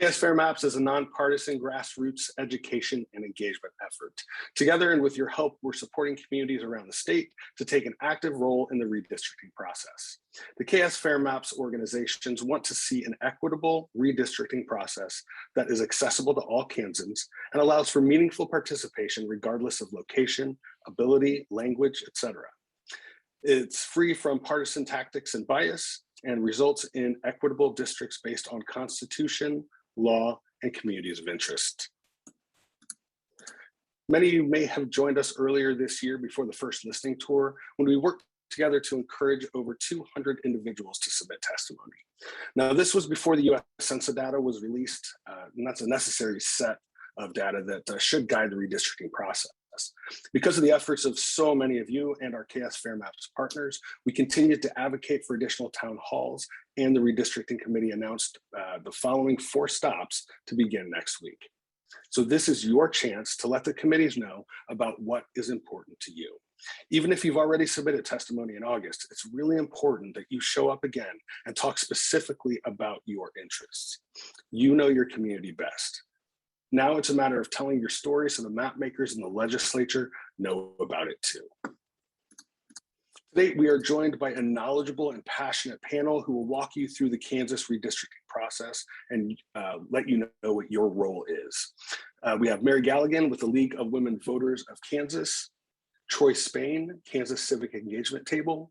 KS Fair Maps is a nonpartisan grassroots education and engagement effort. Together and with your help, we're supporting communities around the state to take an active role in the redistricting process. The KS Fair Maps organizations want to see an equitable redistricting process that is accessible to all Kansans and allows for meaningful participation regardless of location, ability, language, etc. It's free from partisan tactics and bias and results in equitable districts based on Constitution, law, and communities of interest. Many of you may have joined us earlier this year before the first listening tour when we worked together to encourage over 200 individuals to submit testimony. Now, this was before the US Census data was released, and that's a necessary set of data that should guide the redistricting process. Because of the efforts of so many of you and our KS Fair Maps partners, we continue to advocate for additional town halls, and the redistricting committee announced the following 4 stops to begin next week. So this is your chance to let the committees know about what is important to you. Even if you've already submitted testimony in August, it's really important that you show up again and talk specifically about your interests. You know your community best. Now it's a matter of telling your story so the map makers and the legislature know about it too. Today, we are joined by a knowledgeable and passionate panel who will walk you through the Kansas redistricting process and let you know what your role is. We have Mary Galligan with the League of Women Voters of Kansas, Troy Spain, Kansas Civic Engagement Table,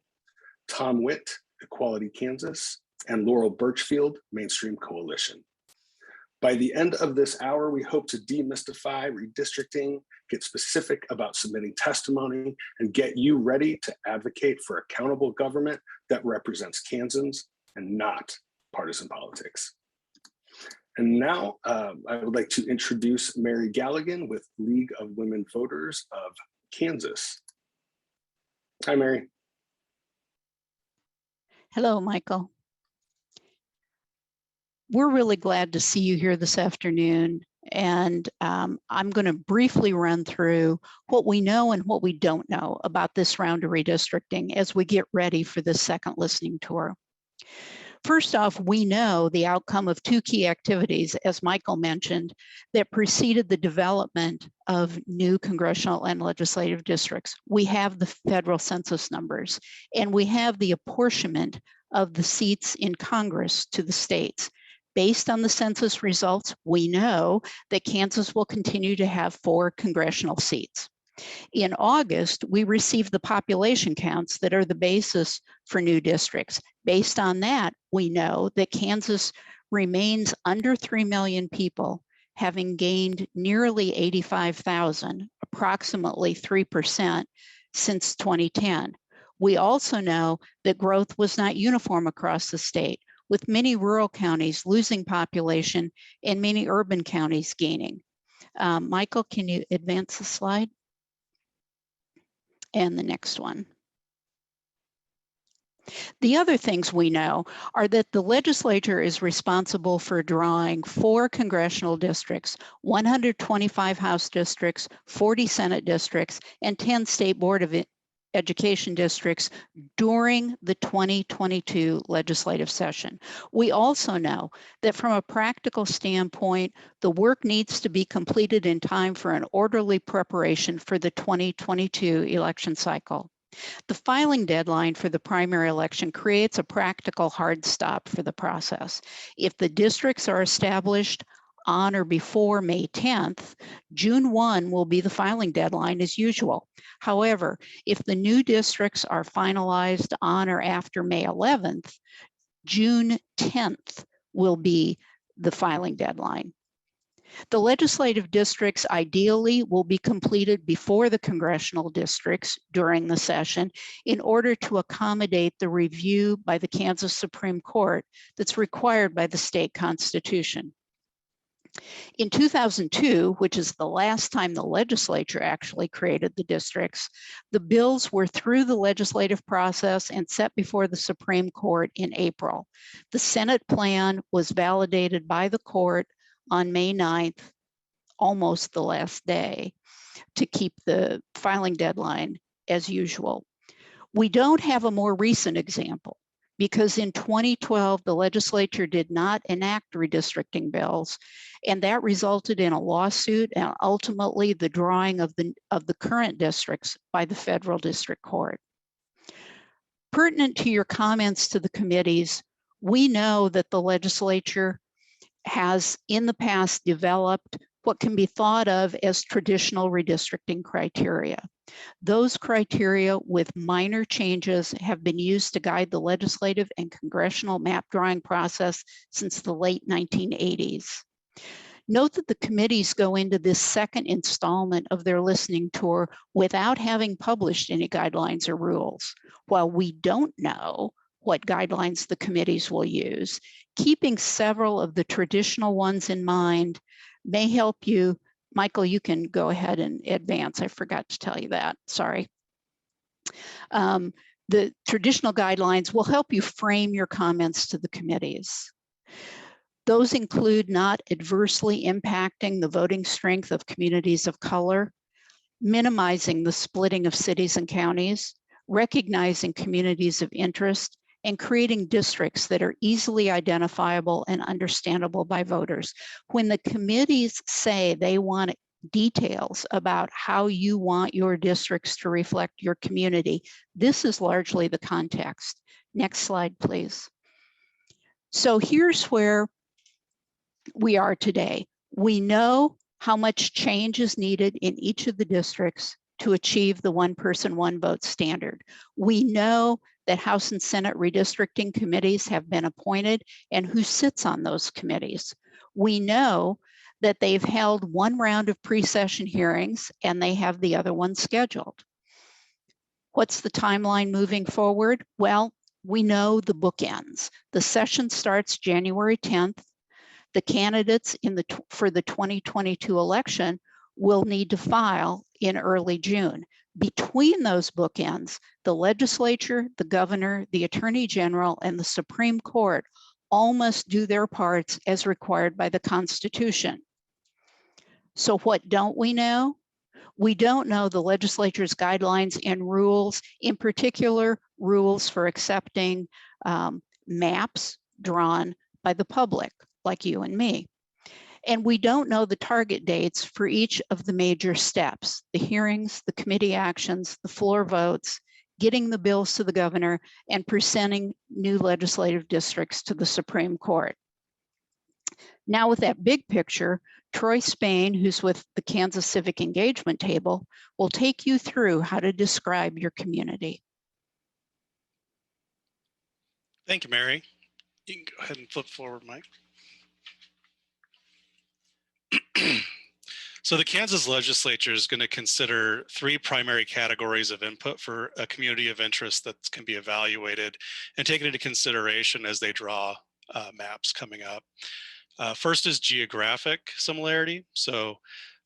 Tom Witt, Equality Kansas, and Laurel Birchfield, Mainstream Coalition. By the end of this hour, we hope to demystify redistricting, get specific about submitting testimony, and get you ready to advocate for accountable government that represents Kansans and not partisan politics. And now I would like to introduce Mary Galligan with League of Women Voters of Kansas. Hi, Mary. Hello, Michael. We're really glad to see you here this afternoon, and I'm going to briefly run through what we know and what we don't know about this round of redistricting as we get ready for this second listening tour. First off, we know the outcome of 2 key activities, as Michael mentioned, that preceded the development of new congressional and legislative districts. We have the federal census numbers, and we have the apportionment of the seats in Congress to the states. Based on the census results, we know that Kansas will continue to have 4 congressional seats. In August, we received the population counts that are the basis for new districts. Based on that, we know that Kansas remains under 3 million people, having gained nearly 85,000, approximately 3% since 2010. We also know that growth was not uniform across the state, with many rural counties losing population and many urban counties gaining. Michael, can you advance the slide? And the next one. The other things we know are that the legislature is responsible for drawing 4 congressional districts, 125 House districts, 40 Senate districts, and 10 State Board of Education districts during the 2022 legislative session. We also know that from a practical standpoint, the work needs to be completed in time for an orderly preparation for the 2022 election cycle. The filing deadline for the primary election creates a practical hard stop for the process. If the districts are established on or before May 10th, June 1 will be the filing deadline as usual. However, if the new districts are finalized on or after May 11th, June 10th will be the filing deadline. The legislative districts ideally will be completed before the congressional districts during the session in order to accommodate the review by the Kansas Supreme Court that's required by the state constitution. In 2002, which is the last time the legislature actually created the districts, the bills were through the legislative process and set before the Supreme Court in April. The Senate plan was validated by the court on May 9th, almost the last day, to keep the filing deadline as usual. We don't have a more recent example. because in 2012, the legislature did not enact redistricting bills, and that resulted in a lawsuit and ultimately the drawing of the current districts by the federal district court. Pertinent to your comments to the committees, we know that the legislature has in the past developed what can be thought of as traditional redistricting criteria. Those criteria with minor changes have been used to guide the legislative and congressional map drawing process since the late 1980s. Note that the committees go into this second installment of their listening tour without having published any guidelines or rules. While we don't know what guidelines the committees will use, keeping several of the traditional ones in mind may help you. Michael, you can go ahead and advance. I forgot to tell you that, sorry. The traditional guidelines will help you frame your comments to the committees. Those include not adversely impacting the voting strength of communities of color, minimizing the splitting of cities and counties, recognizing communities of interest, and creating districts that are easily identifiable and understandable by voters. When the committees say they want details about how you want your districts to reflect your community, this is largely the context. Next slide, please. So here's where we are today. We know how much change is needed in each of the districts to achieve the one person, one vote standard. We know that House and Senate redistricting committees have been appointed and who sits on those committees. We know that they've held one round of pre-session hearings and they have the other one scheduled. What's the timeline moving forward? Well, we know the bookends. The session starts January 10th. The candidates for the 2022 election will need to file in early June. Between those bookends, the legislature, the governor, the attorney general, and the Supreme Court all must do their parts as required by the Constitution. So what don't we know? We don't know the legislature's guidelines and rules, in particular, rules for accepting maps drawn by the public, like you and me. And we don't know the target dates for each of the major steps, the hearings, the committee actions, the floor votes, getting the bills to the governor, and presenting new legislative districts to the Supreme Court. Now with that big picture, Troy Spain, who's with the Kansas Civic Engagement Table, will take you through how to describe your community. Thank you, Mary. You can go ahead and flip forward, Mike. So the Kansas legislature is going to consider three primary categories of input for a community of interest that can be evaluated and taken into consideration as they draw maps coming up. First is geographic similarity. So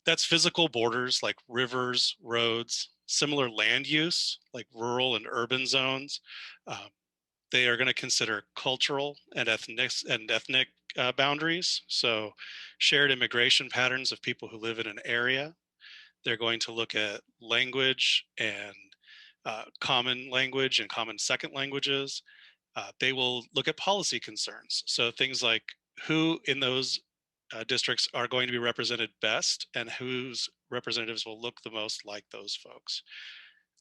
that's physical borders like rivers, roads, similar land use like rural and urban zones. They are going to consider cultural and ethnic boundaries. So shared immigration patterns of people who live in an area. They're going to look at language and common language and common second languages. They will look at policy concerns. So things like who in those districts are going to be represented best and whose representatives will look the most like those folks.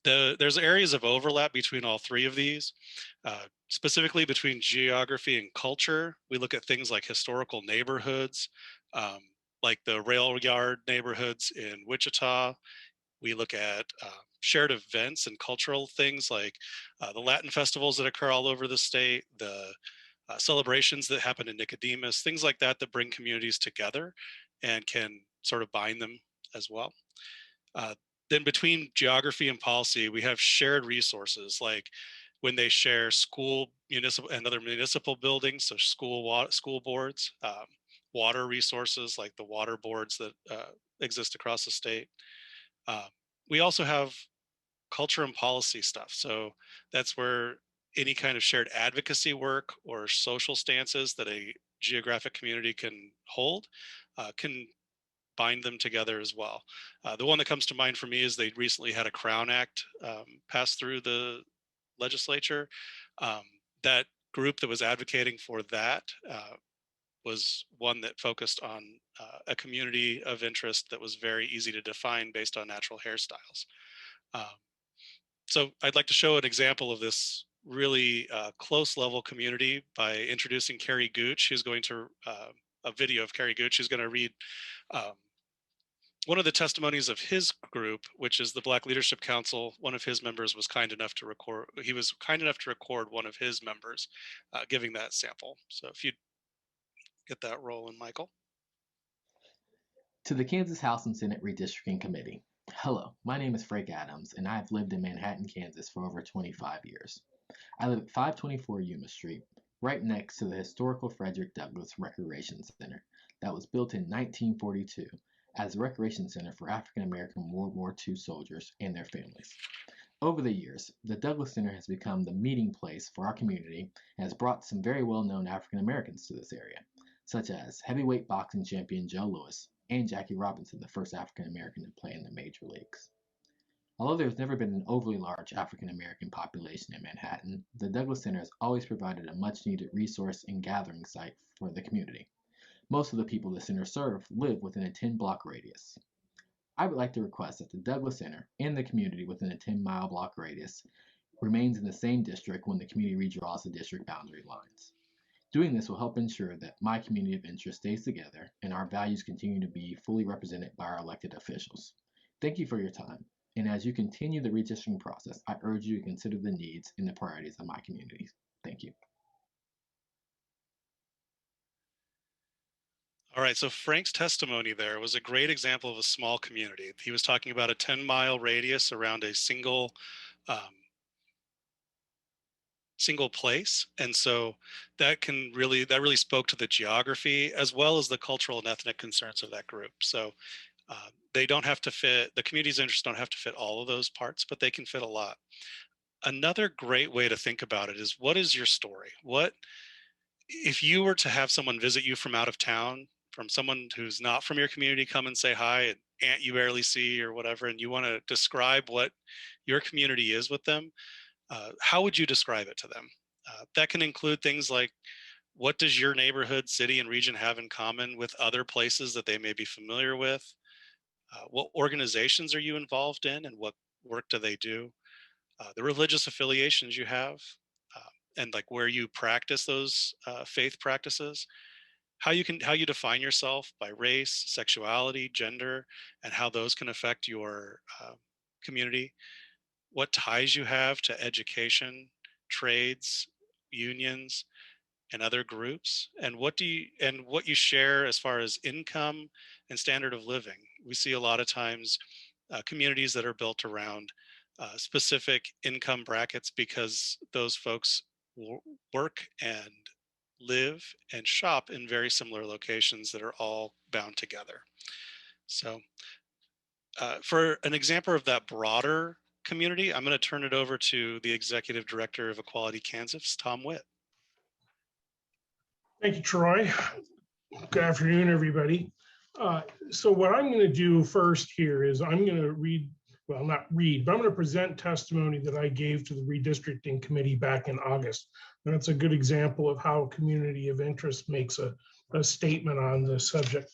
There's areas of overlap between all three of these, specifically between geography and culture. We look at things like historical neighborhoods, like the rail yard neighborhoods in Wichita. We look at shared events and cultural things like the Latin festivals that occur all over the state, the celebrations that happen in Nicodemus, things like that that bring communities together and can sort of bind them as well. Then between geography and policy, we have shared resources like when they share school, municipal, and other municipal buildings, so school boards, water resources like the water boards that exist across the state. We also have culture and policy stuff. So that's where any kind of shared advocacy work or social stances that a geographic community can hold can bind them together as well. The one that comes to mind for me is they recently had a Crown Act pass through the legislature that group that was advocating for that was one that focused on a community of interest that was very easy to define based on natural hairstyles. So I'd like to show an example of this really close level community by introducing Carrie Gooch, who's going to, a video of Carrie Gooch, who's going to read one of the testimonies of his group, which is the Black Leadership Council. One of his members was kind enough to record, one of his members giving that sample. So if you'd get that rolling, Michael. To the Kansas House and Senate Redistricting Committee. Hello, my name is Frank Adams, and I have lived in Manhattan, Kansas for over 25 years. I live at 524 Yuma Street, right next to the historical Frederick Douglass Recreation Center that was built in 1942 as a recreation center for African American World War II soldiers and their families. Over the years, the Douglass Center has become the meeting place for our community and has brought some very well-known African Americans to this area, such as heavyweight boxing champion Joe Louis and Jackie Robinson, the first African American to play in the major leagues. Although there's never been an overly large African American population in Manhattan, the Douglass Center has always provided a much needed resource and gathering site for the community. Most of the people the center serves live within a 10-block radius. I would like to request that the Douglass Center and the community within a 10-mile block radius remains in the same district when the community redraws the district boundary lines. Doing this will help ensure that my community of interest stays together and our values continue to be fully represented by our elected officials. Thank you for your time, and as you continue the redistricting process, I urge you to consider the needs and the priorities of my community. Thank you. All right, so Frank's testimony there was a great example of a small community. He was talking about a 10-mile radius around a single place, and so that really spoke to the geography as well as the cultural and ethnic concerns of that group. So they don't have to fit, the community's interests don't have to fit all of those parts, but they can fit a lot. Another great way to think about it is, what is your story? What if you were to have someone visit you from out of town, from someone who's not from your community, come and say hi, an aunt you barely see or whatever, and you want to describe what your community is with them? How would you describe it to them? That can include things like, what does your neighborhood, city, and region have in common with other places that they may be familiar with? What organizations are you involved in, and what work do they do? The religious affiliations you have, and like where you practice those faith practices. How you define yourself by race, sexuality, gender, and how those can affect your community. What ties you have to education, trades, unions, and other groups, and what you share as far as income and standard of living. We see a lot of times communities that are built around specific income brackets because those folks work and live and shop in very similar locations that are all bound together. So for an example of that broader community, I'm going to turn it over to the Executive Director of Equality Kansas, Tom Witt. Thank you, Troy. Good afternoon, everybody. So what I'm going to do first here is I'm going to but I'm going to present testimony that I gave to the Redistricting Committee back in August. And that's a good example of how a community of interest makes a statement on this subject.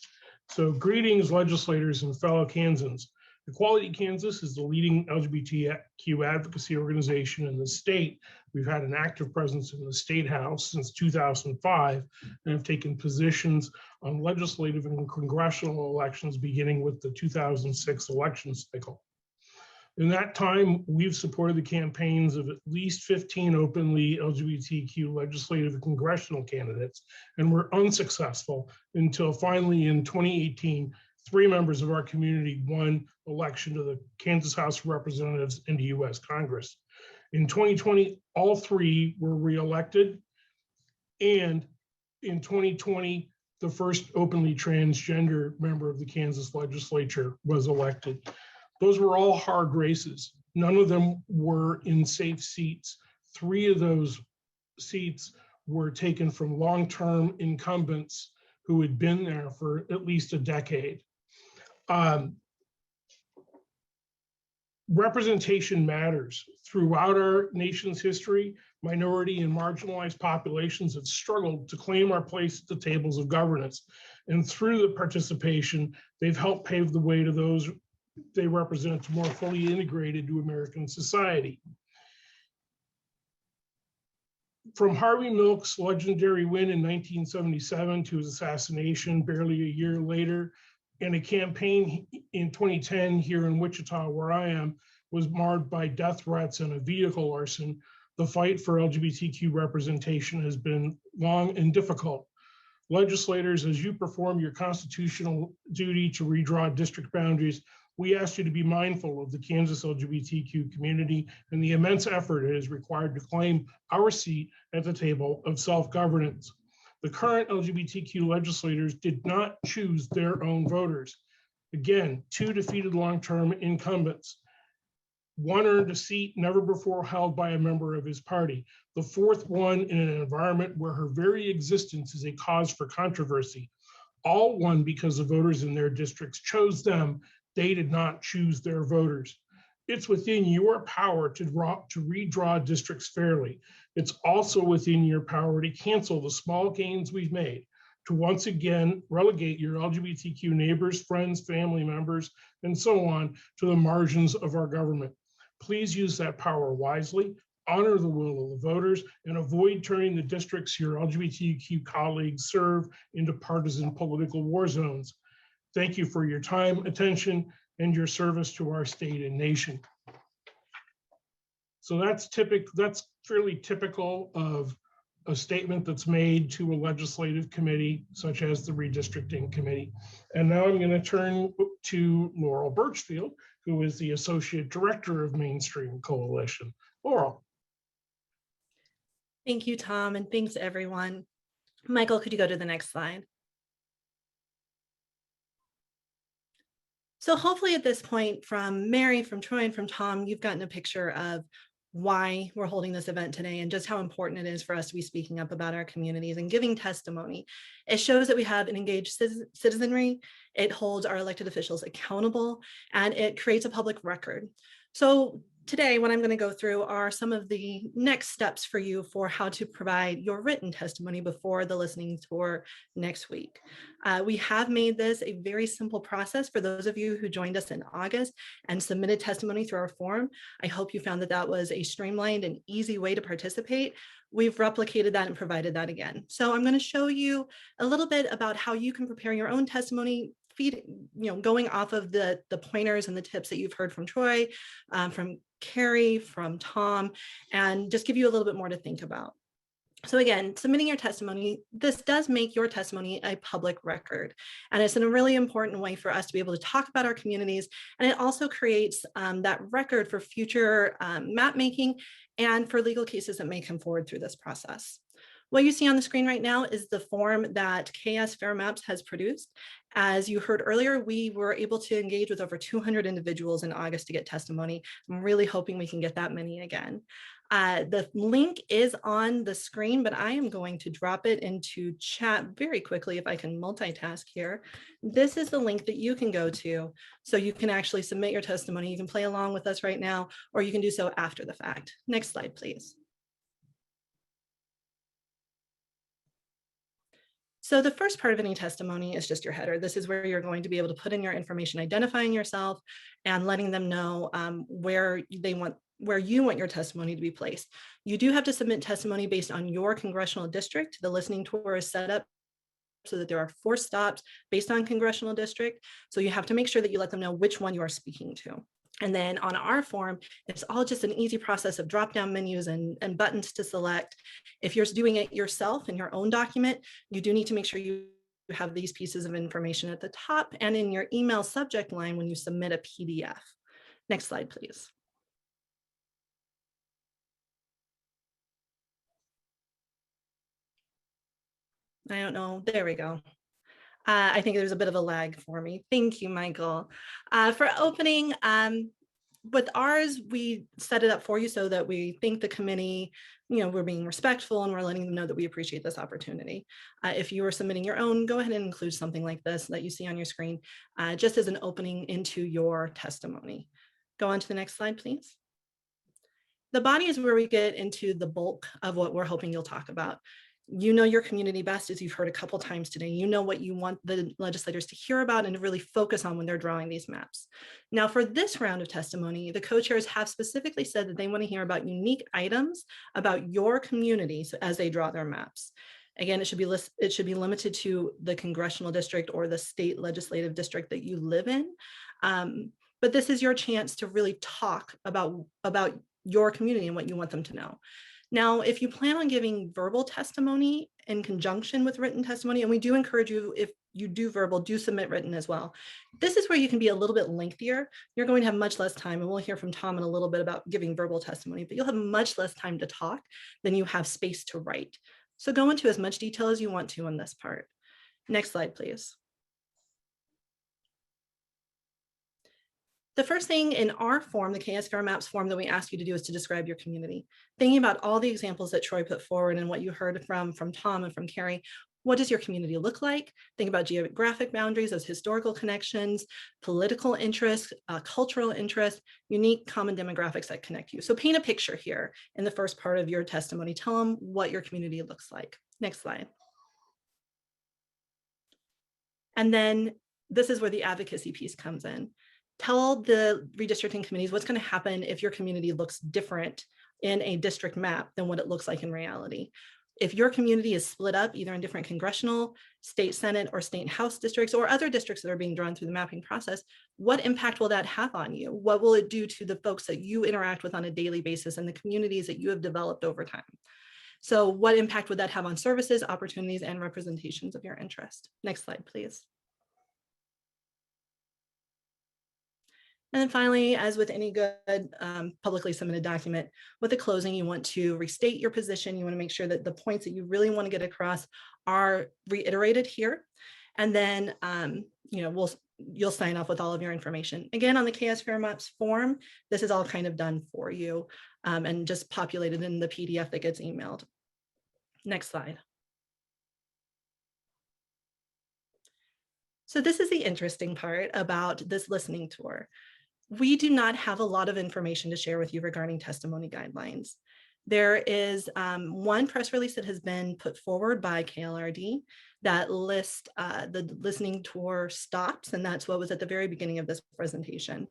So greetings, legislators and fellow Kansans. Equality Kansas is the leading LGBTQ advocacy organization in the state. We've had an active presence in the State House since 2005 and have taken positions on legislative and congressional elections beginning with the 2006 election cycle. In that time, we've supported the campaigns of at least 15 openly LGBTQ legislative and congressional candidates, and were unsuccessful until finally in 2018, 3 members of our community won election to the Kansas House of Representatives and the U.S. Congress. In 2020, all 3 were reelected, and in 2020, the first openly transgender member of the Kansas legislature was elected. Those were all hard races. None of them were in safe seats. 3 of those seats were taken from long-term incumbents who had been there for at least a decade. Representation matters. Throughout our nation's history, minority and marginalized populations have struggled to claim our place at the tables of governance. And through the participation, they've helped pave the way to those they represent to more fully integrate into American society. From Harvey Milk's legendary win in 1977 to his assassination barely a year later, and a campaign in 2010 here in Wichita, where I am, was marred by death threats and a vehicle arson, the fight for LGBTQ representation has been long and difficult. Legislators, as you perform your constitutional duty to redraw district boundaries, we ask you to be mindful of the Kansas LGBTQ community and the immense effort it is required to claim our seat at the table of self-governance. The current LGBTQ legislators did not choose their own voters. Again, 2 defeated long-term incumbents. 1 earned a seat never before held by a member of his party. The 4th one in an environment where her very existence is a cause for controversy. All won because the voters in their districts chose them. They did not choose their voters. It's within your power to redraw districts fairly. It's also within your power to cancel the small gains we've made, to once again relegate your LGBTQ neighbors, friends, family members, and so on to the margins of our government. Please use that power wisely, honor the will of the voters, and avoid turning the districts your LGBTQ colleagues serve into partisan political war zones. Thank you for your time, attention, and your service to our state and nation. So that's fairly typical of a statement that's made to a legislative committee, such as the Redistricting Committee. And now I'm going to turn to Laurel Birchfield, who is the Associate Director of Mainstream Coalition. Laurel. Thank you, Tom, and thanks everyone. Michael, could you go to the next slide? So hopefully at this point, from Mary, from Troy, and from Tom, you've gotten a picture of why we're holding this event today and just how important it is for us to be speaking up about our communities and giving testimony. It shows that we have an engaged citizenry, it holds our elected officials accountable, and it creates a public record. So today, what I'm going to go through are some of the next steps for you for how to provide your written testimony before the listening tour next week. We have made this a very simple process for those of you who joined us in August and submitted testimony through our form. I hope you found that that was a streamlined and easy way to participate. We've replicated that and provided that again. So I'm going to show you a little bit about how you can prepare your own testimony, going off of the pointers and the tips that you've heard from Troy, from Carrie, from Tom, and just give you a little bit more to think about. So again, submitting your testimony, this does make your testimony a public record. And it's a really important way for us to be able to talk about our communities. And it also creates that record for future map making and for legal cases that may come forward through this process. What you see on the screen right now is the form that KS Fair Maps has produced. As you heard earlier, we were able to engage with over 200 individuals in August to get testimony. I'm really hoping we can get that many again. The link is on the screen, but I am going to drop it into chat very quickly if I can multitask here. This is the link that you can go to, so you can actually submit your testimony. You can play along with us right now, or you can do so after the fact. Next slide, please. So the first part of any testimony is just your header. This is where you're going to be able to put in your information, identifying yourself and letting them know where you want your testimony to be placed. You do have to submit testimony based on your congressional district. The listening tour is set up so that there are 4 stops based on congressional district. So you have to make sure that you let them know which one you are speaking to. And then on our form, it's all just an easy process of drop-down menus and buttons to select. If you're doing it yourself in your own document, you do need to make sure you have these pieces of information at the top and in your email subject line when you submit a PDF. Next slide, please. I don't know, there we go. I think there's a bit of a lag for me. Thank you, Michael. For opening, with ours, we set it up for you so that we thank the committee, we're being respectful and we're letting them know that we appreciate this opportunity. If you are submitting your own, go ahead and include something like this that you see on your screen, just as an opening into your testimony. Go on to the next slide, please. The body is where we get into the bulk of what we're hoping you'll talk about. You know your community best, as you've heard a couple times today. You know what you want the legislators to hear about and to really focus on when they're drawing these maps. Now, for this round of testimony, the co-chairs have specifically said that they want to hear about unique items about your communities as they draw their maps. Again, it should be limited to the congressional district or the state legislative district that you live in. But this is your chance to really talk about your community and what you want them to know. Now, if you plan on giving verbal testimony in conjunction with written testimony, and we do encourage you, if you do verbal, do submit written as well. This is where you can be a little bit lengthier. You're going to have much less time, and we'll hear from Tom in a little bit about giving verbal testimony, but you'll have much less time to talk than you have space to write. So go into as much detail as you want to on this part. Next slide, please. The first thing in our form, the KSVR Maps form, that we ask you to do is to describe your community. Thinking about all the examples that Troy put forward and what you heard from Tom and from Carrie, what does your community look like? Think about geographic boundaries, those historical connections, political interests, cultural interests, unique common demographics that connect you. So paint a picture here in the first part of your testimony. Tell them what your community looks like. Next slide. And then this is where the advocacy piece comes in. Tell the redistricting committees what's going to happen if your community looks different in a district map than what it looks like in reality. If your community is split up either in different congressional, state senate, or state house districts, or other districts that are being drawn through the mapping process, what impact will that have on you? What will it do to the folks that you interact with on a daily basis and the communities that you have developed over time? So what impact would that have on services, opportunities, and representations of your interest? Next slide, please. And then finally, as with any good publicly submitted document, with the closing, you want to restate your position. You want to make sure that the points that you really want to get across are reiterated here. And then, you'll sign off with all of your information. Again, on the KSVR Maps form, this is all kind of done for you and just populated in the PDF that gets emailed. Next slide. So this is the interesting part about this listening tour. We do not have a lot of information to share with you regarding testimony guidelines. There is one press release that has been put forward by KLRD that lists the listening tour stops, and that's what was at the very beginning of this presentation.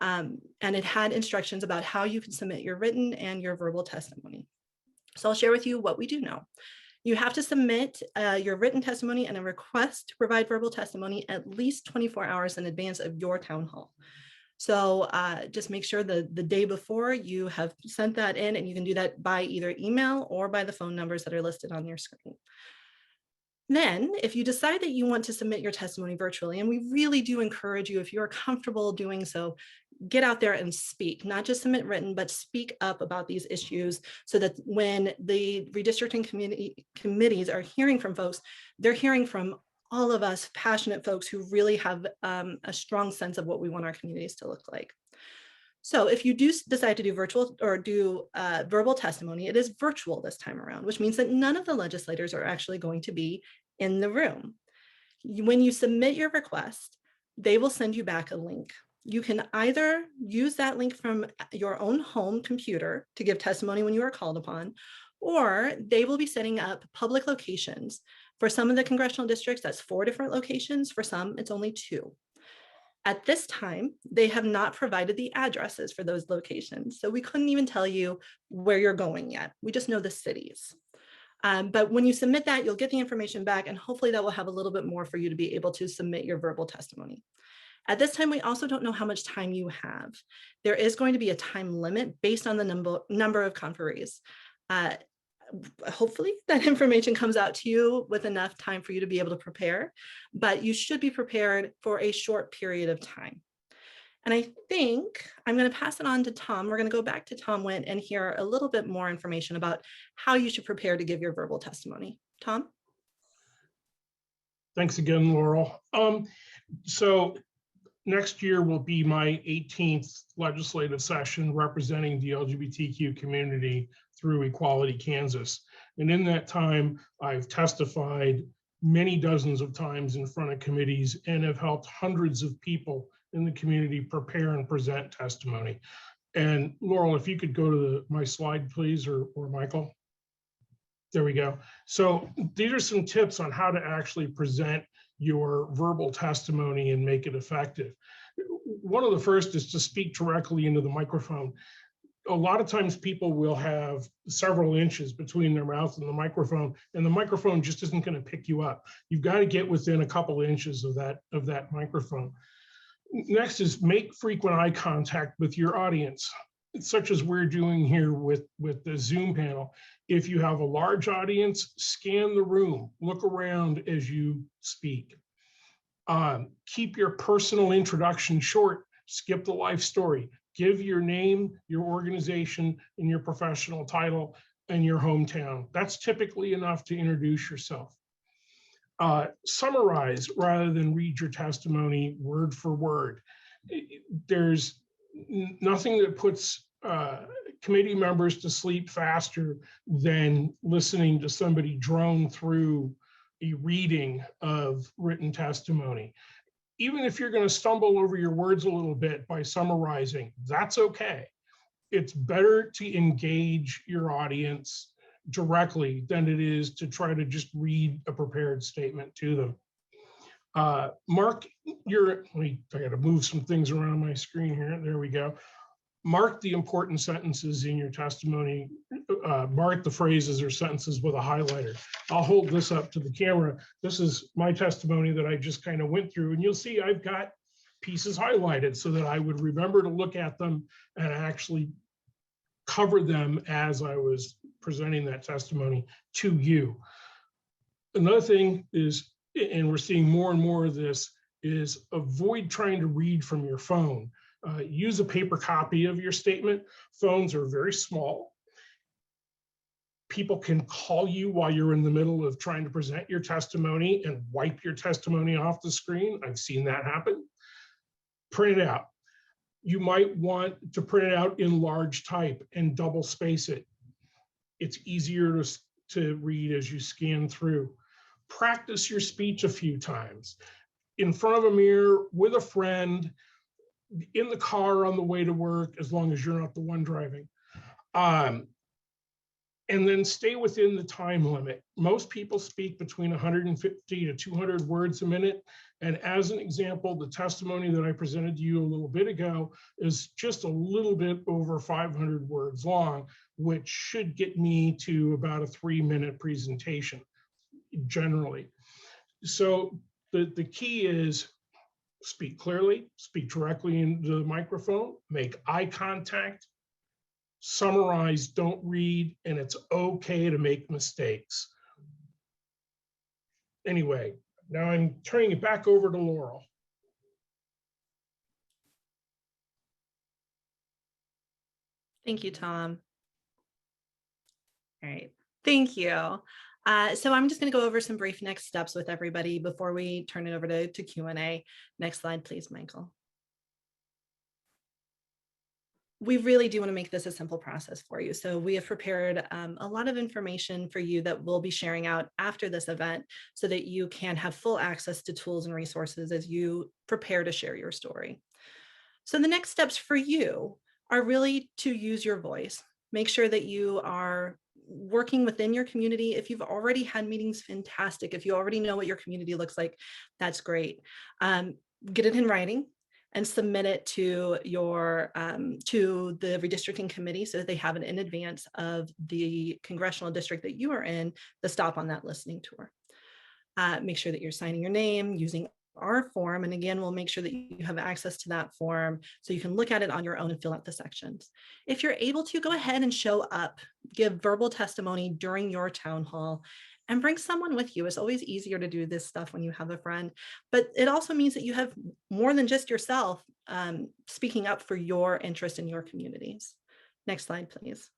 And it had instructions about how you can submit your written and your verbal testimony. So I'll share with you what we do know. You have to submit your written testimony and a request to provide verbal testimony at least 24 hours in advance of your town hall. So just make sure the day before you have sent that in, and you can do that by either email or by the phone numbers that are listed on your screen. Then, if you decide that you want to submit your testimony virtually, and we really do encourage you, if you're comfortable doing so, get out there and speak, not just submit written, but speak up about these issues so that when the redistricting committees are hearing from folks, they're hearing from all of us passionate folks who really have a strong sense of what we want our communities to look like. So if you do decide to do virtual or do verbal testimony, it is virtual this time around, which means that none of the legislators are actually going to be in the room. When you submit your request, they will send you back a link. You can either use that link from your own home computer to give testimony when you are called upon, or they will be setting up public locations. For some of the congressional districts, that's 4 different locations. For some, it's only 2. At this time, they have not provided the addresses for those locations. So we couldn't even tell you where you're going yet. We just know the cities. But when you submit that, you'll get the information back, and hopefully that will have a little bit more for you to be able to submit your verbal testimony. At this time, we also don't know how much time you have. There is going to be a time limit based on the number of conferees. Hopefully that information comes out to you with enough time for you to be able to prepare, but you should be prepared for a short period of time. And I think I'm going to pass it on to Tom. We're going to go back to Tom Witt and hear a little bit more information about how you should prepare to give your verbal testimony. Tom? Thanks again, Laurel. So next year will be my 18th legislative session representing the LGBTQ community through Equality Kansas. And in that time, I've testified many dozens of times in front of committees and have helped hundreds of people in the community prepare and present testimony. And Laurel, if you could go to my slide, please, or Michael. There we go. So these are some tips on how to actually present your verbal testimony and make it effective. One of the first is to speak directly into the microphone. A lot of times people will have several inches between their mouth and the microphone just isn't going to pick you up. You've got to get within a couple of inches of that microphone. Next is make frequent eye contact with your audience, such as we're doing here with the Zoom panel. If you have a large audience, scan the room, look around as you speak. Keep your personal introduction short, skip the life story. Give your name, your organization, and your professional title and your hometown. That's typically enough to introduce yourself. Summarize rather than read your testimony word for word. There's nothing that puts committee members to sleep faster than listening to somebody drone through a reading of written testimony. Even if you're going to stumble over your words a little bit by summarizing, that's okay. It's better to engage your audience directly than it is to try to just read a prepared statement to them. Mark I got to move some things around my screen here. There we go. Mark the important sentences in your testimony. Mark the phrases or sentences with a highlighter. I'll hold this up to the camera. This is my testimony that I just kind of went through, and you'll see I've got pieces highlighted so that I would remember to look at them and actually cover them as I was presenting that testimony to you. Another thing is, and we're seeing more and more of this, is avoid trying to read from your phone. Use a paper copy of your statement. Phones are very small. People can call you while you're in the middle of trying to present your testimony and wipe your testimony off the screen. I've seen that happen. Print it out. You might want to print it out in large type and double space it. It's easier to read as you scan through. Practice your speech a few times. In front of a mirror, with a friend, in the car on the way to work, as long as you're not the one driving. And then stay within the time limit. Most people speak between 150 to 200 words a minute. And as an example, the testimony that I presented to you a little bit ago is just a little bit over 500 words long, which should get me to about a 3-minute presentation generally. So the key is speak clearly, speak directly into the microphone, make eye contact, summarize, don't read, and it's okay to make mistakes. Anyway, now I'm turning it back over to Laurel. Thank you, Tom. All right, thank you. So I'm just going to go over some brief next steps with everybody before we turn it over to Q&A. Next slide, please, Michael. We really do want to make this a simple process for you. So we have prepared a lot of information for you that we'll be sharing out after this event so that you can have full access to tools and resources as you prepare to share your story. So the next steps for you are really to use your voice. Make sure that you are working within your community. If you've already had meetings, fantastic. If you already know what your community looks like, that's great. Get it in writing and submit it to your to the redistricting committee so that they have it in advance of the congressional district that you are in, the stop on that listening tour. Make sure that you're signing your name using our form. And again, we'll make sure that you have access to that form so you can look at it on your own and fill out the sections. If you're able to, go ahead and show up, give verbal testimony during your town hall, and bring someone with you. It's always easier to do this stuff when you have a friend, but it also means that you have more than just yourself speaking up for your interest in your communities. Next slide, please.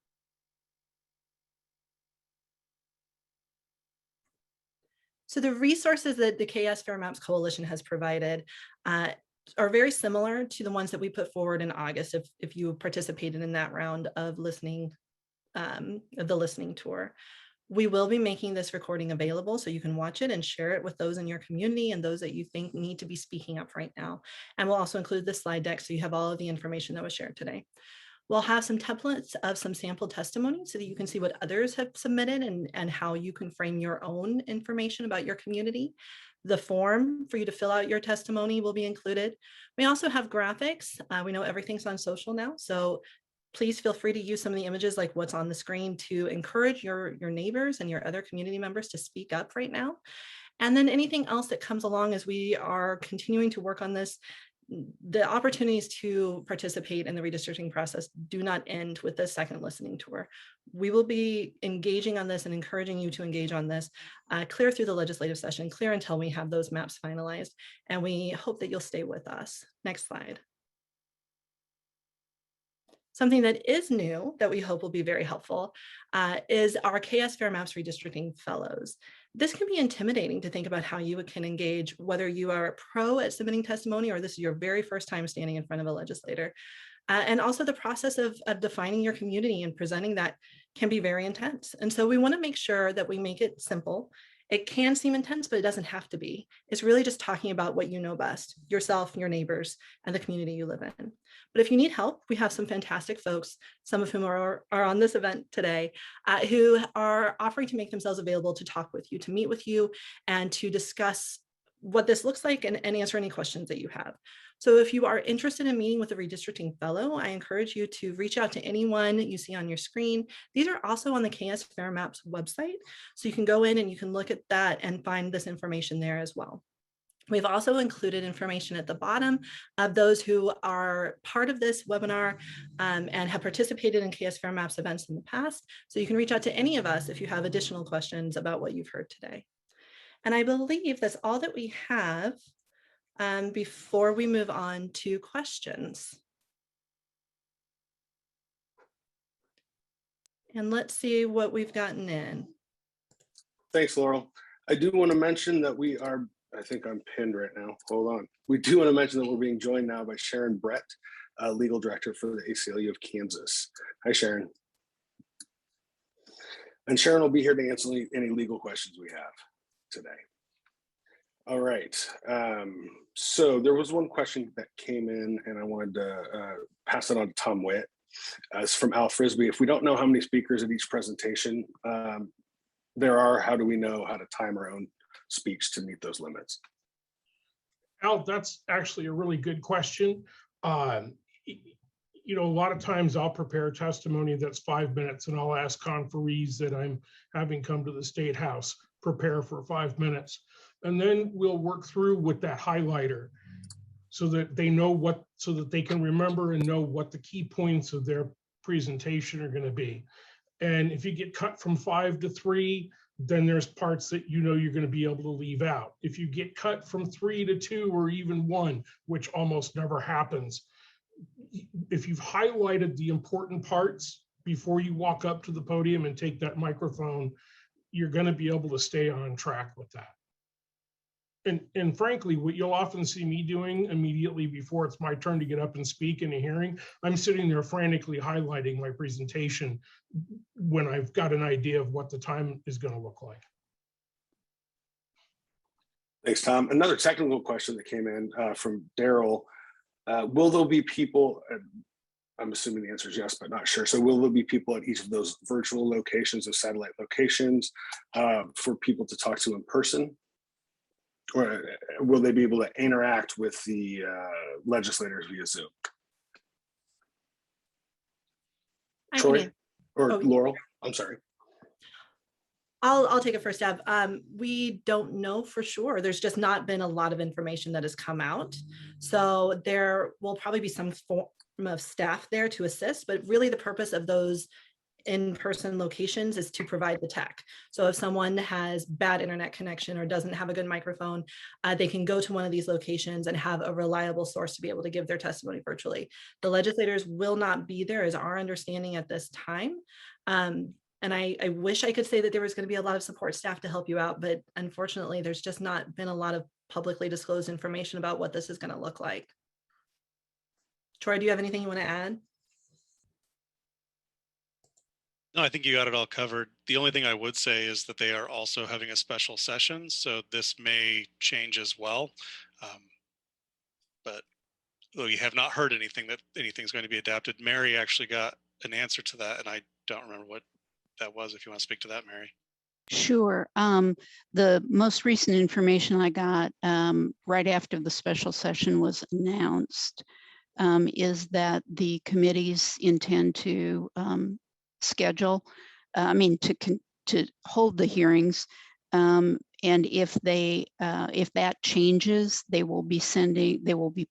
So the resources that the KS Fair Maps Coalition has provided are very similar to the ones that we put forward in August if you participated in that round of listening, the listening tour. We will be making this recording available so you can watch it and share it with those in your community and those that you think need to be speaking up right now. And we'll also include the slide deck so you have all of the information that was shared today. We'll have some templates of some sample testimony so that you can see what others have submitted and how you can frame your own information about your community. The form for you to fill out your testimony will be included. We also have graphics. We know everything's on social now, so please feel free to use some of the images like what's on the screen to encourage your neighbors and your other community members to speak up right now. And then anything else that comes along as we are continuing to work on this, the opportunities to participate in the redistricting process do not end with the second listening tour. We will be engaging on this and encouraging you to engage on this clear through the legislative session, clear until we have those maps finalized. And we hope that you'll stay with us. Next slide. Something that is new that we hope will be very helpful is our KS Fair Maps Redistricting Fellows. This can be intimidating to think about how you can engage, whether you are a pro at submitting testimony or this is your very first time standing in front of a legislator. And also the process of defining your community and presenting that can be very intense. And so we want to make sure that we make it simple. It can seem intense, but it doesn't have to be. It's really just talking about what you know best, yourself, your neighbors, and the community you live in. But if you need help, we have some fantastic folks, some of whom are on this event today, who are offering to make themselves available to talk with you, to meet with you, and to discuss what this looks like and answer any questions that you have. So if you are interested in meeting with a redistricting fellow, I encourage you to reach out to anyone you see on your screen. These are also on the KS Fair Maps website. So you can go in and you can look at that and find this information there as well. We've also included information at the bottom of those who are part of this webinar and have participated in KS Fair Maps events in the past. So you can reach out to any of us if you have additional questions about what you've heard today. And I believe that's all that we have before we move on to questions. And let's see what we've gotten in. Thanks, Laurel. I do want to mention that we are, I think I'm pinned right now. Hold on. We do want to mention that we're being joined now by Sharon Brett, Legal Director for the ACLU of Kansas. Hi, Sharon. And Sharon will be here to answer any legal questions we have today. All right. So there was one question that came in and I wanted to pass it on to Tom Witt. It's from Al Frisbee. If we don't know how many speakers at each presentation there are, how do we know how to time our own speech to meet those limits? Al, that's actually a really good question. You know, a lot of times I'll prepare testimony that's 5 minutes and I'll ask conferees that I'm having come to the State House, prepare for 5 minutes. And then we'll work through with that highlighter so that they know what, so that they can remember and know what the key points of their presentation are going to be. And if you get cut from 5 to 3, then there's parts that you know you're going to be able to leave out. If you get cut from 3 to 2 or even 1, which almost never happens, if you've highlighted the important parts before you walk up to the podium and take that microphone, you're going to be able to stay on track with that. And frankly, what you'll often see me doing immediately before it's my turn to get up and speak in a hearing, I'm sitting there frantically highlighting my presentation when I've got an idea of what the time is going to look like. Thanks, Tom. Another technical question that came in from Daryl. Will there be people, I'm assuming the answer is yes, but not sure. So will there be people at each of those virtual locations or satellite locations for people to talk to in person? Or will they be able to interact with the legislators via Zoom? Troy or Laurel? I'm sorry. I'll take a first stab. We don't know for sure. There's just not been a lot of information that has come out. So there will probably be some form of staff there to assist, but really the purpose of those in-person locations is to provide the tech. So if someone has bad internet connection or doesn't have a good microphone, they can go to one of these locations and have a reliable source to be able to give their testimony virtually. The legislators will not be there, is our understanding at this time. And I wish I could say that there was going to be a lot of support staff to help you out, but unfortunately, there's just not been a lot of publicly disclosed information about what this is going to look like. Troy, do you have anything you want to add? No, I think you got it all covered. The only thing I would say is that they are also having a special session, so this may change as well. But we have not heard anything that anything's going to be adapted. Mary actually got an answer to that, and I don't remember what that was. If you want to speak to that, Mary. Sure. The most recent information I got right after the special session was announced is that the committees intend to schedule, to hold the hearings. And if that changes, they will be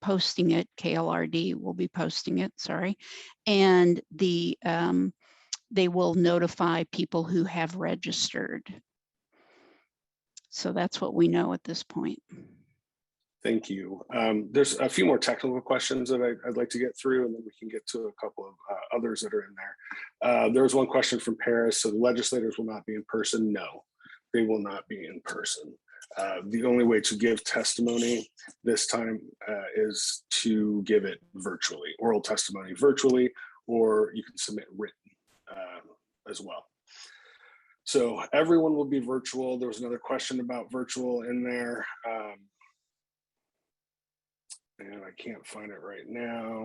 posting it, KLRD will be posting it, sorry. And they will notify people who have registered. So that's what we know at this point. Thank you. There's a few more technical questions that I'd like to get through, and then we can get to a couple of others that are in there. There was one question from Paris. So the legislators will not be in person? No, they will not be in person. The only way to give testimony this time is to give it virtually, oral testimony virtually, or you can submit written as well. So everyone will be virtual. There was another question about virtual in there. And I can't find it right now.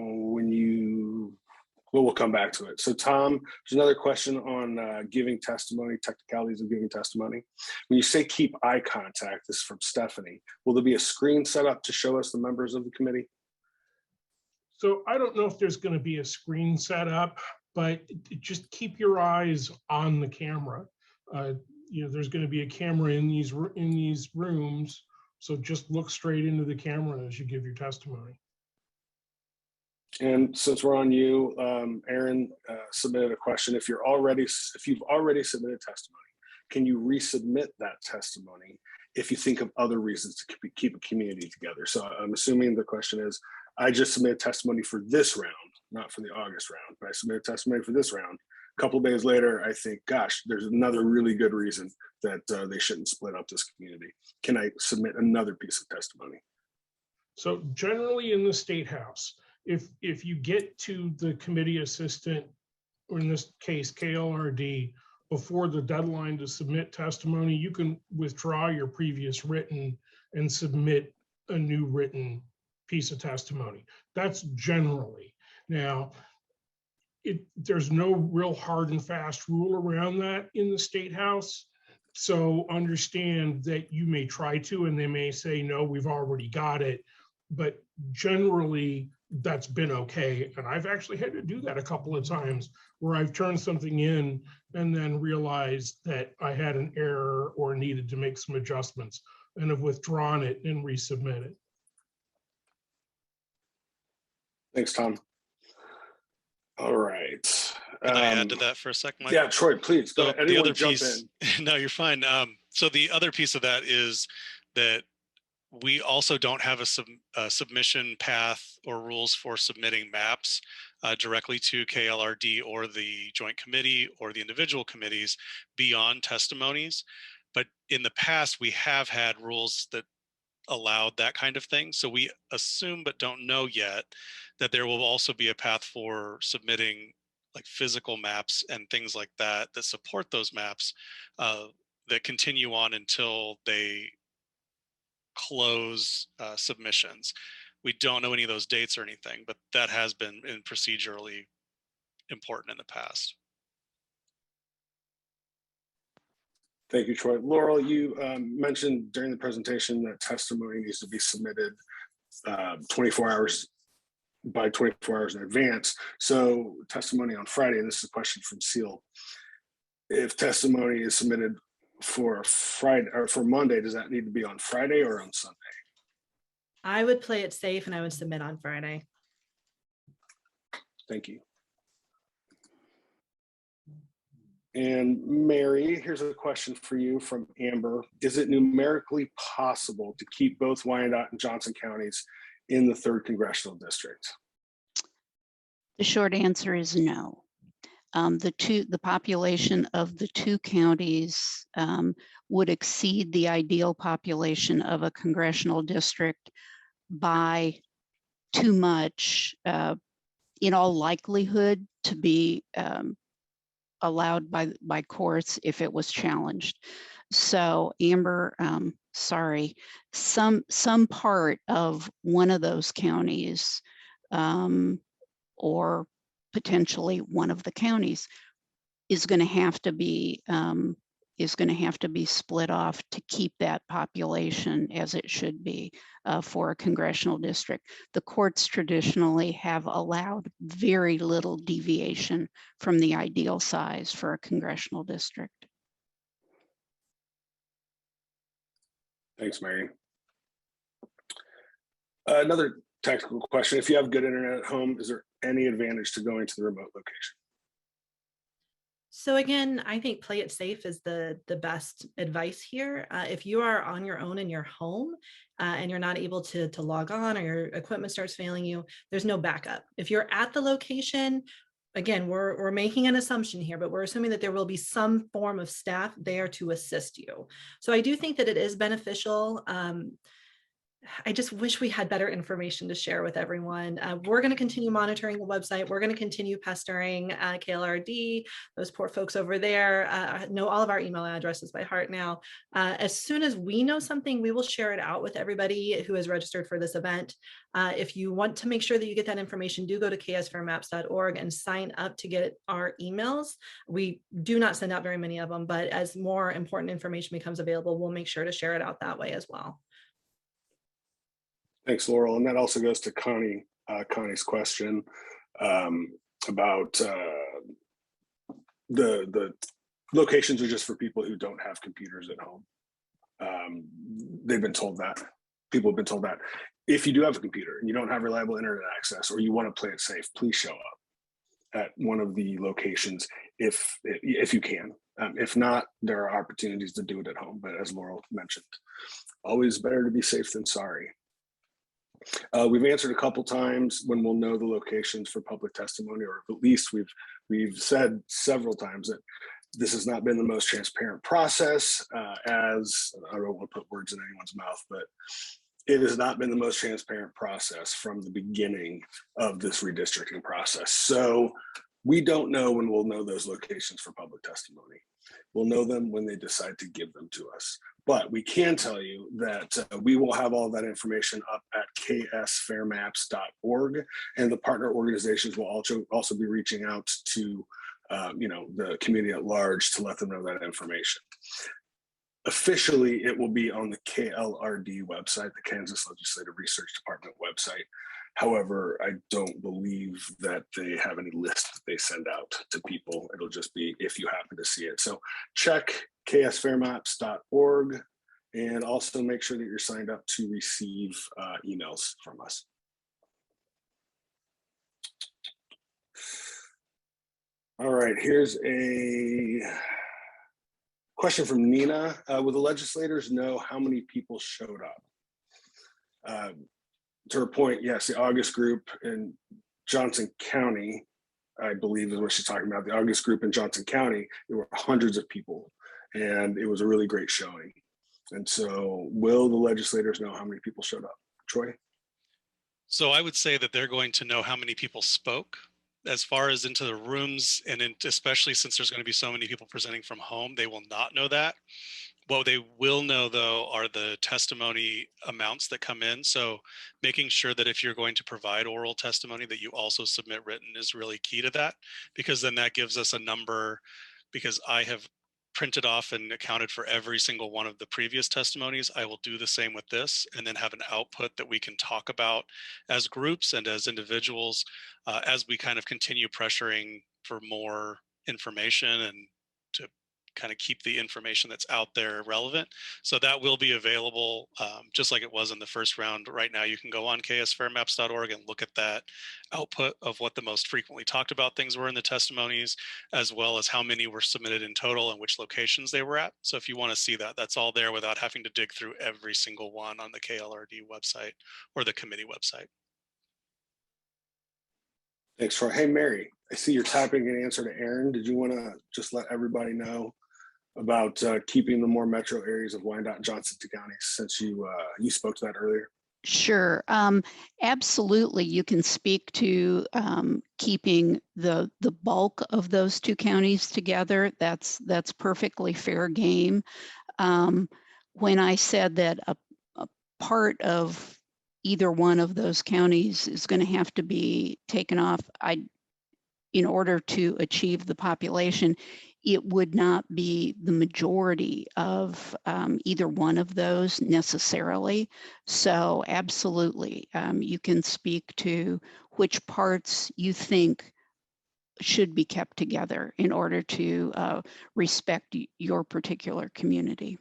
We'll come back to it. So Tom, there's another question on giving testimony, technicalities of giving testimony. When you say keep eye contact, this is from Stephanie, will there be a screen set up to show us the members of the committee? So I don't know if there's going to be a screen set up, but just keep your eyes on the camera. There's going to be a camera in these rooms. So just look straight into the camera as you give your testimony. And since we're on you, Aaron submitted a question. If you've already submitted testimony, can you resubmit that testimony if you think of other reasons to keep a community together? So I'm assuming the question is, I just submitted testimony for this round, not for the August round, but I submitted testimony for this round. A couple of days later, I think, gosh, there's another really good reason that they shouldn't split up this community. Can I submit another piece of testimony? So generally in the State House, if you get to the committee assistant, or in this case, KLRD, before the deadline to submit testimony, you can withdraw your previous written and submit a new written piece of testimony. That's generally. Now, there's no real hard and fast rule around that in the State House. So understand that you may try to, and they may say, no, we've already got it. But generally, that's been okay. And I've actually had to do that a couple of times where I've turned something in and then realized that I had an error or needed to make some adjustments and have withdrawn it and resubmitted. Thanks, Tom. All right. Can I add to that for a second, Mike? Yeah, Troy, please. So Anyone the other jump piece, in. no, you're fine. So the other piece of that is that we also don't have a submission path or rules for submitting maps directly to KLRD or the joint committee or the individual committees beyond testimonies. But in the past, we have had rules that allowed that kind of thing. So we assume, but don't know yet, that there will also be a path for submitting like physical maps and things like that that support those maps that continue on until they close submissions. We don't know any of those dates or anything, but that has been procedurally important in the past. Thank you, Troy. Laurel, you mentioned during the presentation that testimony needs to be submitted 24 hours in advance. So testimony on Friday, and this is a question from Seal. If testimony is submitted for Friday or for Monday, does that need to be on Friday or on Sunday? I would play it safe and I would submit on Friday. Thank you. And Mary, here's a question for you from Amber. Is it numerically possible to keep both Wyandotte and Johnson counties in the 3rd Congressional District? The short answer is no. The population of the two counties would exceed the ideal population of a congressional district by too much, in all likelihood, to be allowed by courts if it was challenged. So Amber, sorry, some part of one of those counties or potentially one of the counties is going to have to be split off to keep that population as it should be for a congressional district. The courts traditionally have allowed very little deviation from the ideal size for a congressional district. Thanks, Mary. Another technical question. If you have good internet at home, is there any advantage to going to the remote location? So again, I think play it safe is the best advice here. If you are on your own in your home and you're not able to log on, or your equipment starts failing you, there's no backup. If you're at the location, again, we're making an assumption here, but we're assuming that there will be some form of staff there to assist you. So I do think that it is beneficial. I just wish we had better information to share with everyone. We're going to continue monitoring the website. We're going to continue pestering KLRD, those poor folks over there. Know all of our email addresses by heart now. As soon as we know something, we will share it out with everybody who is registered for this event. If you want to make sure that you get that information, do go to ksfairmaps.org and sign up to get our emails. We do not send out very many of them, but as more important information becomes available, we'll make sure to share it out that way as well. Thanks, Laurel. And that also goes to Connie's question about the locations are just for people who don't have computers at home. They've been told that. People have been told that. If you do have a computer and you don't have reliable internet access, or you want to play it safe, please show up at one of the locations if you can. If not, there are opportunities to do it at home. But as Laurel mentioned, always better to be safe than sorry. We've answered a couple times when we'll know the locations for public testimony, or at least we've said several times that this has not been the most transparent process. As I don't want to put words in anyone's mouth, but it has not been the most transparent process from the beginning of this redistricting process. So we don't know when we'll know those locations for public testimony. We'll know them when they decide to give them to us. But we can tell you that we will have all that information up at ksfairmaps.org, and the partner organizations will also be reaching out to the community at large to let them know that information. Officially, it will be on the KLRD website, the Kansas Legislative Research Department website. However, I don't believe that they have any list that they send out to people. It'll just be if you happen to see it. So check ksfairmaps.org, and also make sure that you're signed up to receive emails from us. All right, here's a question from Nina. Will the legislators know how many people showed up? To her point, yes, the August group in Johnson County, I believe is what she's talking about. The August group in Johnson County, there were hundreds of people, and it was a really great showing. And so will the legislators know how many people showed up? Troy? So I would say that they're going to know how many people spoke. As far as into the rooms, and especially since there's going to be so many people presenting from home, they will not know that. What they will know, though, are the testimony amounts that come in. So making sure that if you're going to provide oral testimony, that you also submit written is really key to that, because then that gives us a number, because I have printed off and accounted for every single one of the previous testimonies. I will do the same with this, and then have an output that we can talk about as groups and as individuals as we kind of continue pressuring for more information and to kind of keep the information that's out there relevant. So that will be available just like it was in the first round. Right now, you can go on ksfairmaps.org and look at that output of what the most frequently talked about things were in the testimonies, as well as how many were submitted in total and which locations they were at. So if you want to see that, that's all there without having to dig through every single one on the KLRD website or the committee website. Thanks, Troy. Hey, Mary, I see you're typing an answer to Aaron. Did you want to just let everybody know about keeping the more metro areas of Wyandotte and Johnson counties, since you spoke to that earlier? Sure. Absolutely. You can speak to keeping the bulk of those two counties together. That's perfectly fair game. When I said that a part of either one of those counties is going to have to be taken off, in order to achieve the population, it would not be the majority of either one of those necessarily. So absolutely, you can speak to which parts you think should be kept together in order to respect your particular community.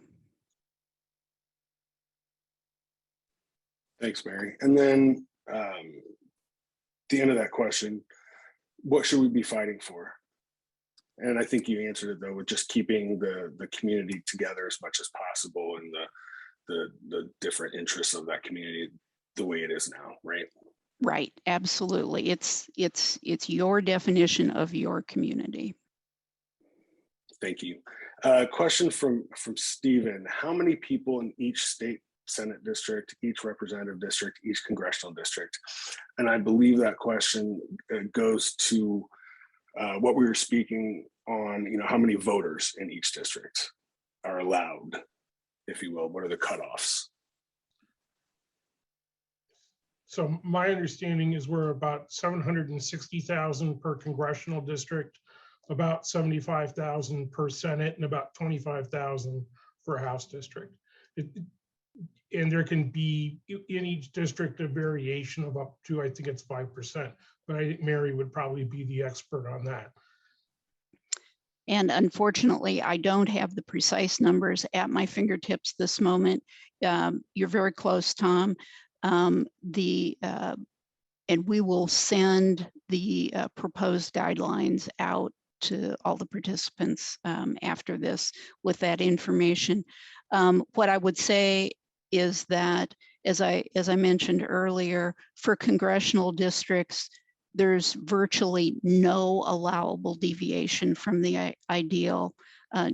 Thanks, Mary. And then the end of that question, what should we be fighting for? And I think you answered it though, with just keeping the community together as much as possible and the different interests of that community the way it is now, right? Right, absolutely. It's your definition of your community. Thank you. Question from Stephen. How many people in each state Senate district, each representative district, each congressional district? And I believe that question goes to what we were speaking on, how many voters in each district are allowed, if you will. What are the cutoffs? So my understanding is we're about 760,000 per congressional district, about 75,000 per Senate, and about 25,000 for a House district. And there can be in each district a variation of up to, I think it's 5%, but I think Mary would probably be the expert on that. And unfortunately, I don't have the precise numbers at my fingertips this moment. You're very close, Tom. And we will send the proposed guidelines out to all the participants after this with that information. What I would say is that, as I mentioned earlier, for congressional districts, there's virtually no allowable deviation from the ideal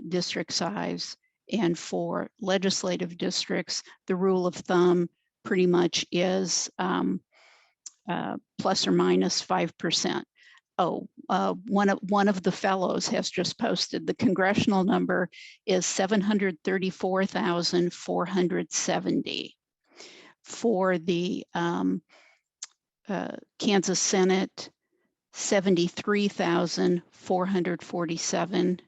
district size. And for legislative districts, the rule of thumb pretty much is plus or minus 5%. One of the fellows has just posted the congressional number is 734,470. For the Kansas Senate, 73,447,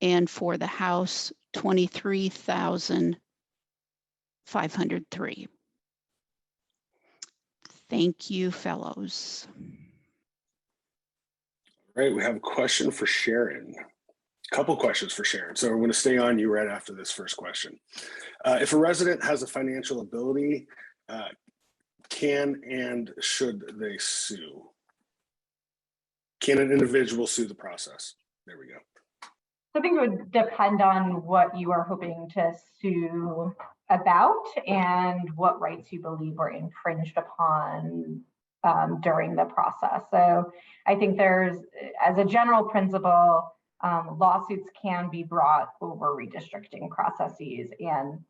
and for the House, 23,503. Thank you, fellows. All right, we have a question for Sharon. A couple questions for Sharon. So we're going to stay on you right after this first question. If a resident has a financial ability, can and should they sue? Can an individual sue the process? There we go. I think it would depend on what you are hoping to sue about and what rights you believe were infringed upon during the process. So I think there's, as a general principle, lawsuits can be brought over redistricting processes and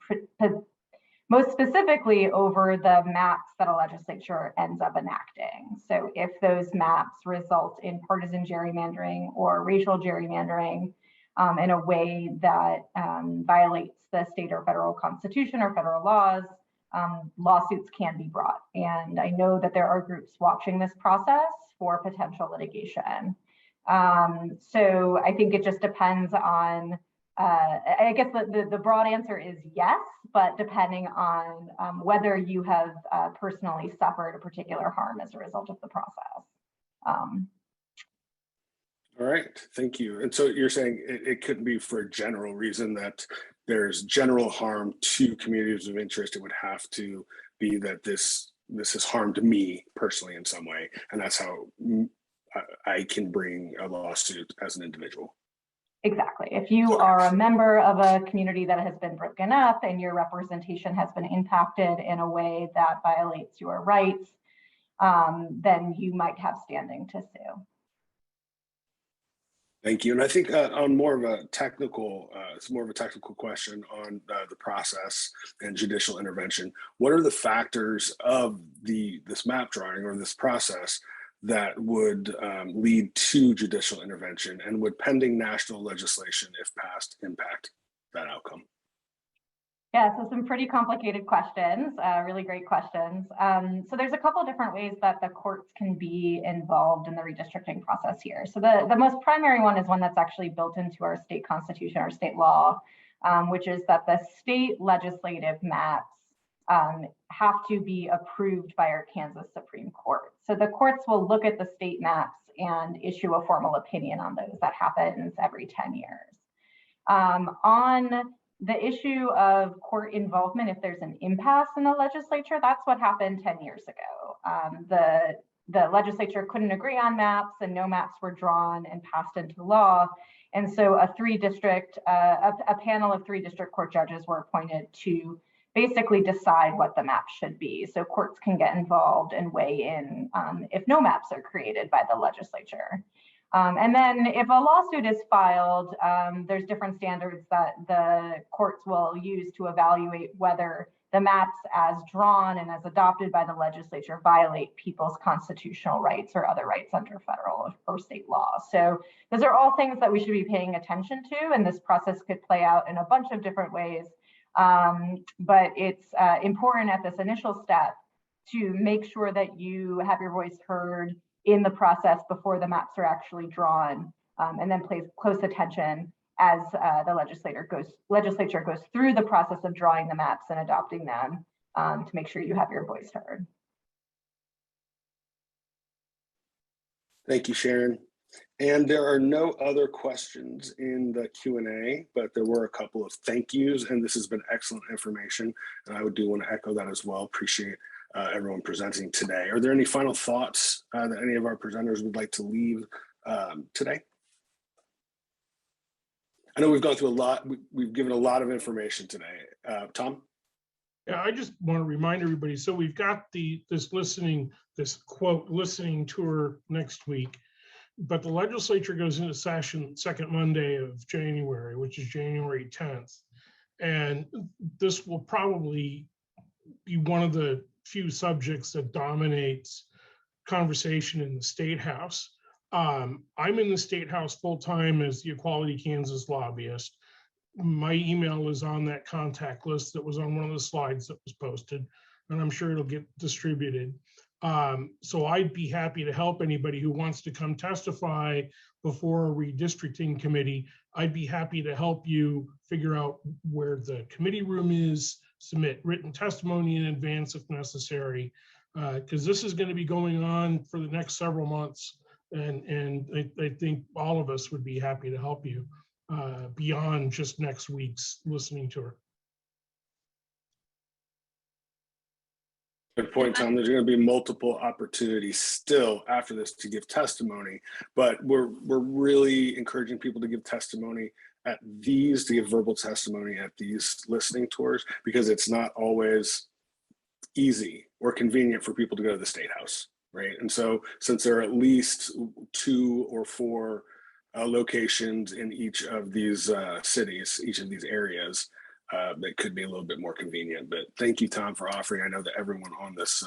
most specifically over the maps that a legislature ends up enacting. So if those maps result in partisan gerrymandering or racial gerrymandering in a way that violates the state or federal constitution or federal laws, lawsuits can be brought. And I know that there are groups watching this process for potential litigation. So I think it just depends on, I guess the broad answer is yes, but depending on whether you have personally suffered a particular harm as a result of the process. All right, thank you. And so you're saying it couldn't be for a general reason that there's general harm to communities of interest. It would have to be that this has harmed me personally in some way, and that's how I can bring a lawsuit as an individual. Exactly. If you are a member of a community that has been broken up and your representation has been impacted in a way that violates your rights, then you might have standing to sue. Thank you. And I think on more of a technical, it's more of a technical question on the process and judicial intervention. What are the factors of this map drawing or this process that would lead to judicial intervention, and would pending national legislation, if passed, impact that outcome? Yeah, so some pretty complicated questions, really great questions. So there's a couple of different ways that the courts can be involved in the redistricting process here. So the most primary one is one that's actually built into our state constitution or state law, which is that the state legislative maps have to be approved by our Kansas Supreme Court. So the courts will look at the state maps and issue a formal opinion on those. That happens every 10 years. On the issue of court involvement, if there's an impasse in the legislature, that's what happened 10 years ago. The legislature couldn't agree on maps, and no maps were drawn and passed into law. And so a panel of 3 district court judges were appointed to basically decide what the map should be. So courts can get involved and weigh in if no maps are created by the legislature. And then if a lawsuit is filed, there's different standards that the courts will use to evaluate whether the maps as drawn and as adopted by the legislature violate people's constitutional rights or other rights under federal or state law. So those are all things that we should be paying attention to, and this process could play out in a bunch of different ways. But it's important at this initial step to make sure that you have your voice heard in the process before the maps are actually drawn, and then pay close attention as the legislature goes through the process of drawing the maps and adopting them, to make sure you have your voice heard. Thank you, Sharon. And there are no other questions in the Q&A, but there were a couple of thank yous, and this has been excellent information. And I do want to echo that as well. Appreciate everyone presenting today. Are there any final thoughts that any of our presenters would like to leave today? I know we've gone through a lot. We've given a lot of information today. Tom? Yeah, I just want to remind everybody. So we've got this quote listening tour next week, but the legislature goes into session second Monday of January, which is January 10th. And this will probably be one of the few subjects that dominates conversation in the State House. I'm in the State House full-time as the Equality Kansas lobbyist. My email is on that contact list that was on one of the slides that was posted, and I'm sure it'll get distributed. So I'd be happy to help anybody who wants to come testify before a redistricting committee. I'd be happy to help you figure out where the committee room is, submit written testimony in advance if necessary, because this is going to be going on for the next several months. And I think all of us would be happy to help you beyond just next week's listening tour. Good point, Tom. There's going to be multiple opportunities still after this to give testimony, but we're really encouraging people to give testimony at these, to give verbal testimony at these listening tours, because it's not always easy or convenient for people to go to the State House, right? And so since there are at least 2 or 4 locations in each of these cities, each of these areas, that could be a little bit more convenient. But thank you, Tom, for offering. I know that everyone on this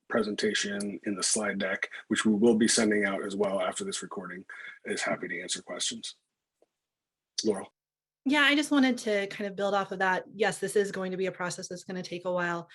presentation in the slide deck, which we will be sending out as well after this recording, is happy to answer questions. Laurel. Yeah, I just wanted to kind of build off of that. Yes, this is going to be a process that's going to take a while.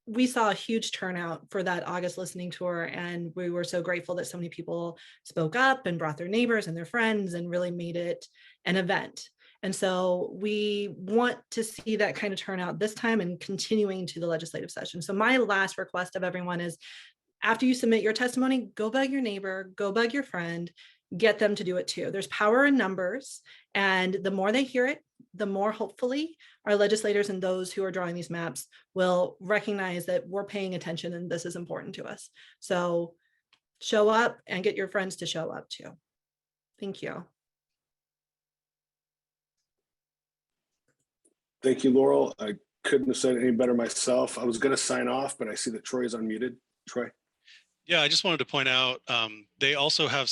We saw a huge turnout for that August listening tour, and we were so grateful that so many people spoke up and brought their neighbors and their friends and really made it an event. And so we want to see that kind of turnout this time and continuing to the legislative session. So my last request of everyone is, after you submit your testimony, go bug your neighbor, go bug your friend, get them to do it too. There's power in numbers, and the more they hear it, the more hopefully our legislators and those who are drawing these maps will recognize that we're paying attention and this is important to us. So show up and get your friends to show up too. Thank you. Thank you, Laurel. I couldn't have said it any better myself. I was going to sign off, but I see that Troy is unmuted. Troy. Yeah, I just wanted to point out, they also have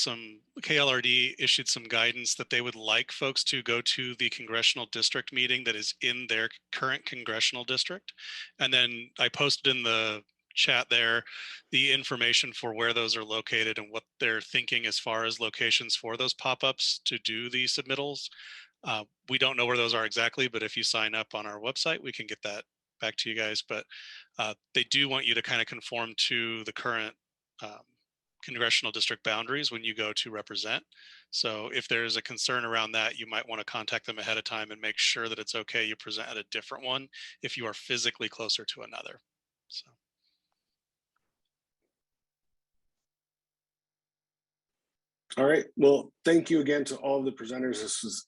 KLRD issued some guidance that they would like folks to go to the congressional district meeting that is in their current congressional district. And then I posted in the chat there the information for where those are located and what they're thinking as far as locations for those pop-ups to do the submittals. We don't know where those are exactly, but if you sign up on our website, we can get that back to you guys. But they do want you to kind of conform to the current congressional district boundaries when you go to represent. So if there's a concern around that, you might want to contact them ahead of time and make sure that it's okay you present at a different one if you are physically closer to another. So. All right, well, thank you again to all of the presenters. This was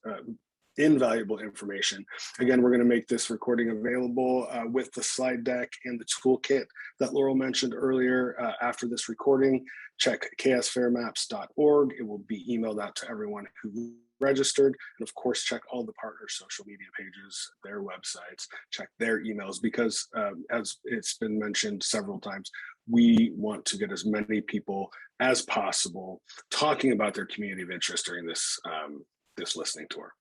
invaluable information. Again, we're going to make this recording available with the slide deck and the toolkit that Laurel mentioned earlier. After this recording, check ksfairmaps.org. It will be emailed out to everyone who registered. And of course, check all the partners' social media pages, their websites, check their emails, because as it's been mentioned several times, we want to get as many people as possible talking about their community of interest during this this listening tour.